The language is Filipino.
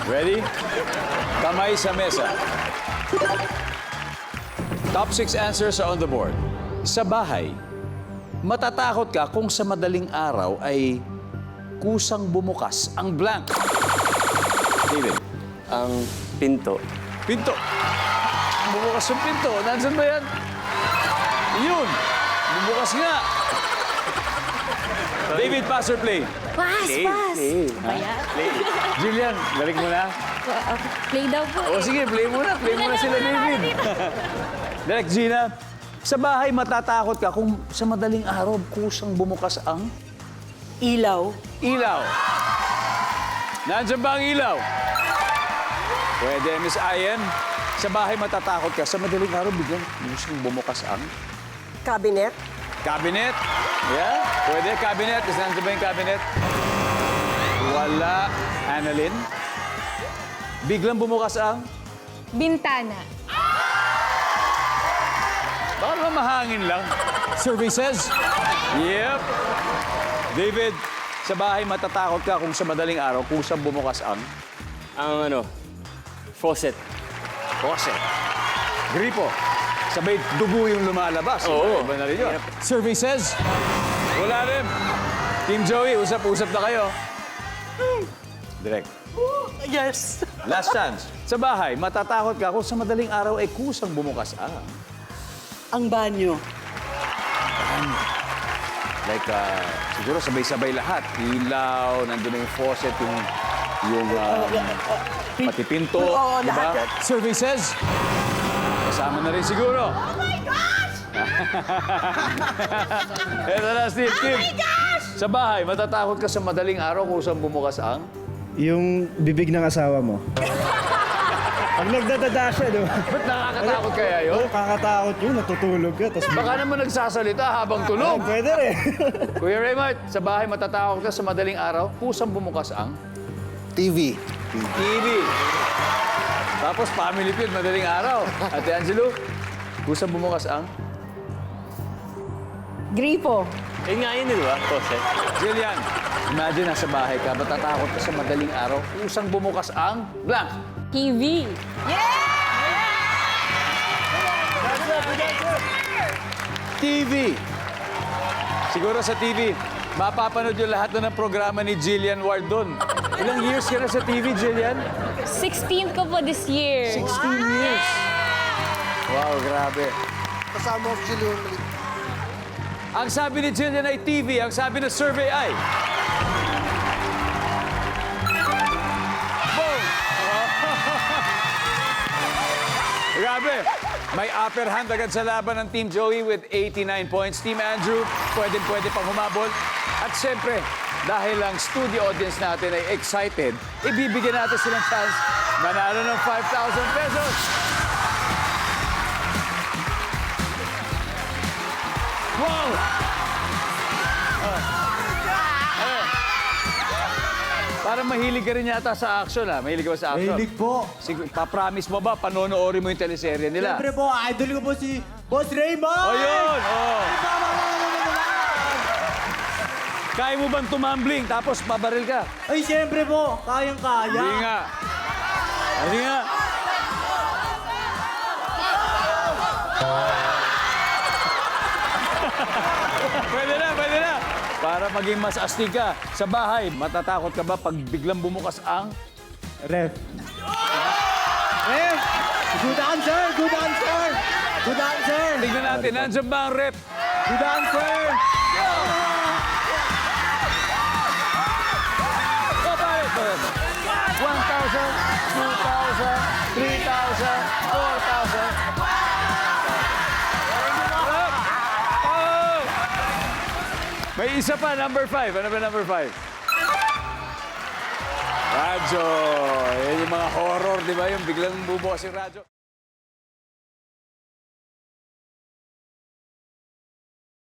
Ready? Kamay sa mesa. Top 6 answers are on the board. Sa bahay, matatakot ka kung sa madaling araw ay kusang bumukas ang blank. David. Ang pinto. Pinto. Bumukas yung pinto. Nandiyan ba yan? Yun. Bumukas nga. David, pass or play? Pass, pass. Play. Jillian, balik mo na. Play daw po. O sige, play muna. Play muna sila, David. Direk, Gina, sa bahay matatakot ka kung sa madaling araw kusang bumukas ang Ilaw. ilaw. Nandiyan ba ang ilaw? Pwede, Miss Ayen. Sa bahay matatakot ka sa madaling araw biglang kusang bumukas ang Cabinet. cabinet. Yeah, pwede. Cabinet. Nandiyan ba yung cabinet? Wala. Annalyn? Biglang bumukas ang Bintana. baka naman mahangin lang. Survey says, yep. David, sa bahay matatakot ka kung sa madaling araw kusang bumukas ang Ang ano, faucet. faucet. Gripo. Sabay dugo yung lumalabas. Oo. Iba na rin yun. Survey says, wala rin. Team Joey, usap-usap na kayo. Direct. Yes. Last chance. Sa bahay, matatakot ka kung sa madaling araw ay kusang bumukas ang Ang banyo. like, siguro sabay-sabay lahat. Ilaw, nandun na yung faucet, yung pati pinto. Oo, diba? lahat. Survey says, kasama na rin siguro. Oh my gosh! Eto na, Steve. Oh my gosh! Sa bahay, matatakot ka sa madaling araw kung saan bumukas ang Yung bibig ng asawa mo. Pag nagdadada siya, di ba? ba't nakakatakot kaya yun? Oo, kakatakot yun, natutulog ka. Tapos Baka naman nagsasalita habang tulog. pwede rin. Kuya Raymart, sa bahay matatakot ka sa madaling araw kung saan bumukas ang TV. TV. Tapos family feud, madaling araw. Ate Angelo, kung saan bumukas ang Gripo. Yun nga yun, di ba? Faucet. Jillian, imagine nasa bahay ka, matatakot ka sa madaling araw kung saan bumukas ang blank. TV. TV. Siguro sa TV, mapapanood yung lahat na ng programa ni Jillian Ward doon. Ilang years ka na sa TV, Jillian? 16th ko po this year. 16 years. Wow, grabe. Kasama ko sila yung Ang sabi ni Jillian ay TV, ang sabi ng survey ay... Boom! Grabe! May upper hand agad sa laban ng Team Joey with 89 points. Team Andrew, pwede pang humabol. At siyempre, dahil ang studio audience natin ay excited, ibibigyan natin silang chance manalo ng 5,000 pesos. Wow! Parang mahilig ka rin yata sa action, ha? Mahilig ka ba sa action? Mahilig po. Papromise mo ba, panonoorin mo yung teleserye nila? Siyempre po, idol ko po si Boss Raymond! Oh, yun! Oh. Kaya mo bang tumambling tapos pabaril ka? Ay, siyempre po, kayang-kaya. Hindi nga. Hindi nga. Pwede na, pwede na. Para maging mas astig ka sa bahay, matatakot ka ba pag biglang bumukas ang... Ref. Ref! Good answer! Good answer! Good answer! Tignan natin, nandiyan ba ang rep? Good answer! Papalit ba? 1,000, 2,000, 3,000, 4,000. May isa pa, number 5. Ano ba number 5? Radyo. Yan yung mga horror, di ba? Yung biglang bubukas yung radyo.